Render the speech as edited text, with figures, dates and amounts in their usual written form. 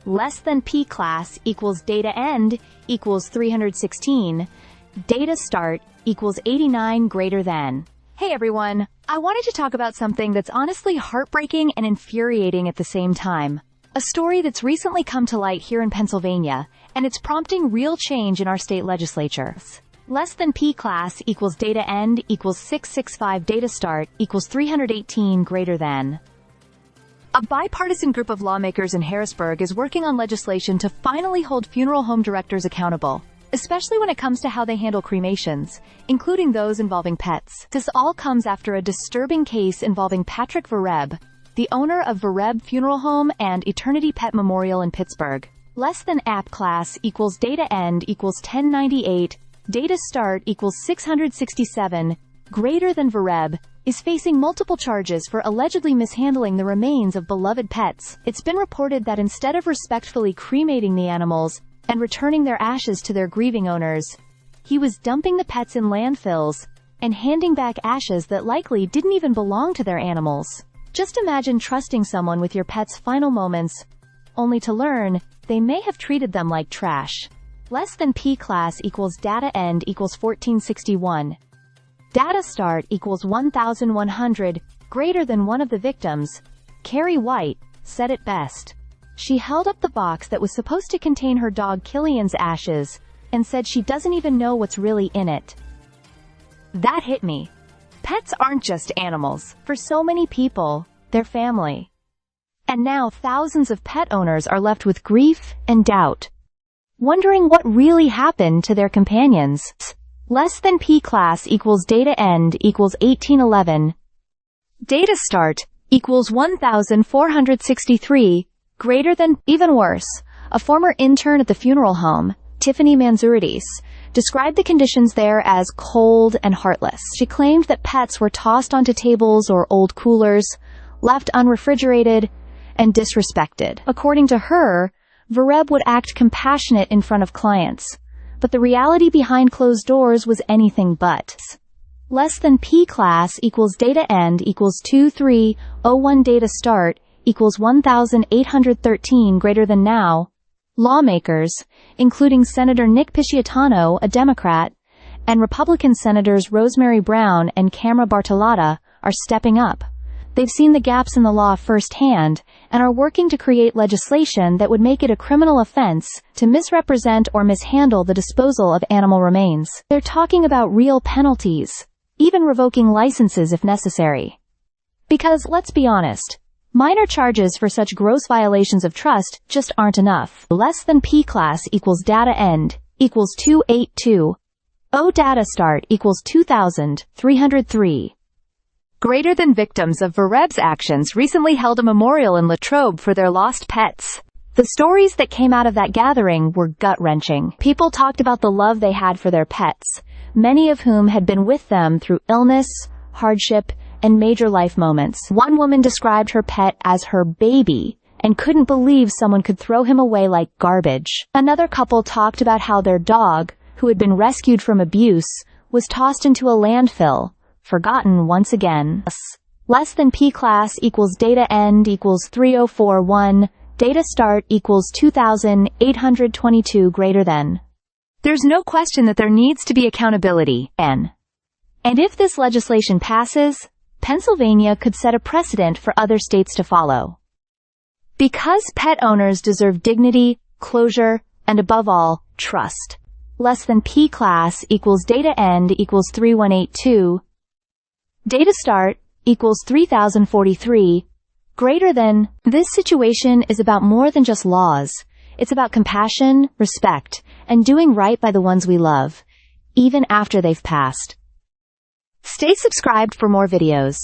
less than P class equals data end equals 316, data start equals 89 greater than. Hey everyone, I wanted to talk about something that's honestly heartbreaking and infuriating at the same time. A story that's recently come to light here in Pennsylvania, and it's prompting real change in our state legislature. Less than P class equals data end equals 665 data start equals 318 greater than. A bipartisan group of lawmakers in Harrisburg is working on legislation to finally hold funeral home directors accountable, especially when it comes to how they handle cremations, including those involving pets. This all comes after a disturbing case involving Patrick Vereb, the owner of Vereb Funeral Home and Eternity Pet Memorial in Pittsburgh. Less than app class equals data end equals 1098, data start equals 667, greater than Vereb, is facing multiple charges for allegedly mishandling the remains of beloved pets. It's been reported that instead of respectfully cremating the animals and returning their ashes to their grieving owners, he was dumping the pets in landfills and handing back ashes that likely didn't even belong to their animals. Just imagine trusting someone with your pet's final moments, only to learn they may have treated them like trash. Less than P class equals data end equals 1461. Data start equals 1100, greater than one of the victims, Carrie White, said it best. She held up the box that was supposed to contain her dog Killian's ashes and said she doesn't even know what's really in it. That hit me. Pets aren't just animals. For so many people, they're family. And now thousands of pet owners are left with grief and doubt, wondering what really happened to their companions. Less than P class equals data end equals 1811. Data start equals 1463, greater than. Even worse, a former intern at the funeral home, Tiffany described the conditions there as cold and heartless. She claimed that pets were tossed onto tables or old coolers, left unrefrigerated, and disrespected. According to her, Vereb would act compassionate in front of clients, but the reality behind closed doors was anything but. Less than P class equals data end equals 2301, data start equals 1813 greater than. Now, lawmakers, including Senator Nick Pisciatano, a Democrat, and Republican Senators Rosemary Brown and Camera Bartolotta, are stepping up. They've seen the gaps in the law firsthand and are working to create legislation that would make it a criminal offense to misrepresent or mishandle the disposal of animal remains. They're talking about real penalties, even revoking licenses if necessary. Because, let's be honest, minor charges for such gross violations of trust just aren't enough. Less than P class equals data end equals 282. Data start equals 2303. Greater than. Victims of Vereb's actions recently held a memorial in Latrobe for their lost pets. The stories that came out of that gathering were gut-wrenching. People talked about the love they had for their pets, many of whom had been with them through illness, hardship, and major life moments. One woman described her pet as her baby and couldn't believe someone could throw him away like garbage. Another couple talked about how their dog, who had been rescued from abuse, was tossed into a landfill, forgotten once again. Less than P class equals data end equals 3041, data start equals 2822 greater than. There's no question that there needs to be accountability, and if this legislation passes, Pennsylvania could set a precedent for other states to follow. Because pet owners deserve dignity, closure, and above all, trust. Less than P class equals data end equals 3182, data start equals 3043, greater than. This situation is about more than just laws. It's about compassion, respect, and doing right by the ones we love, even after they've passed. Stay subscribed for more videos.